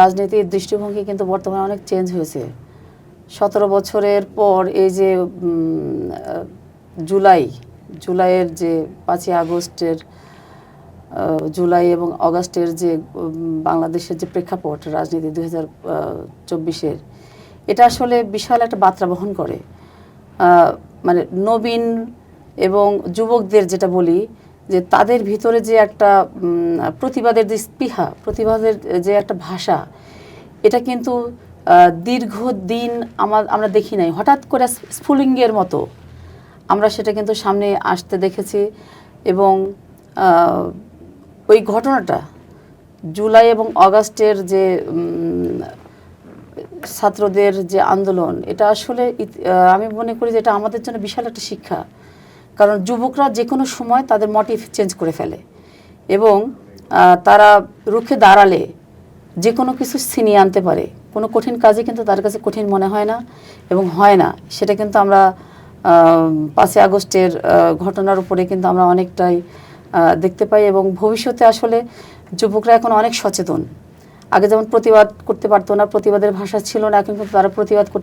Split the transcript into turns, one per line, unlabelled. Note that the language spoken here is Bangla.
রাজনীতির দৃষ্টিভঙ্গি কিন্তু বর্তমানে অনেক চেঞ্জ হয়েছে। 17 বছরের পর এই যে জুলাইয়ের যে 5ই আগস্টের জুলাই এবং অগাস্টের যে বাংলাদেশের যে প্রেক্ষাপট রাজনীতি 2024-এর, এটা আসলে বিশাল একটা বার্তা বহন করে। মানে নবীন এবং যুবকদের যেটা বলি যে তাদের ভিতরে যে একটা প্রতিবাদের যে স্পৃহা, প্রতিবাদের যে একটা ভাষা, এটা কিন্তু দীর্ঘদিন আমরা দেখি নাই। হঠাৎ করে স্ফুলিঙ্গের মতো আমরা সেটা কিন্তু সামনে আসতে দেখেছি। এবং ওই ঘটনাটা জুলাই এবং অগাস্টের যে ছাত্রদের যে আন্দোলন, এটা আসলে আমি মনে করি যে এটা আমাদের জন্য বিশাল একটা শিক্ষা। কারণ যুবকরা যে কোনো সময় তাদের মোটিভ চেঞ্জ করে ফেলে এবং তারা রুখে দাঁড়ালে যে কোনো কিছু ছিনিয়ে আনতে পারে। কোনো কঠিন কাজে কিন্তু তার কাছে কঠিন মনে হয় না এবং হয় না। সেটা কিন্তু আমরা 5ই আগস্টের ঘটনার উপরে কিন্তু আমরা অনেকটাই দেখতে পাই। এবং ভবিষ্যতে আসলে যুবকরা এখন অনেক সচেতন। আগে যেমন প্রতিবাদ করতে পারতো না, প্রতিবাদের ভাষা ছিল না, এখন কিন্তু তারা প্রতিবাদ করতে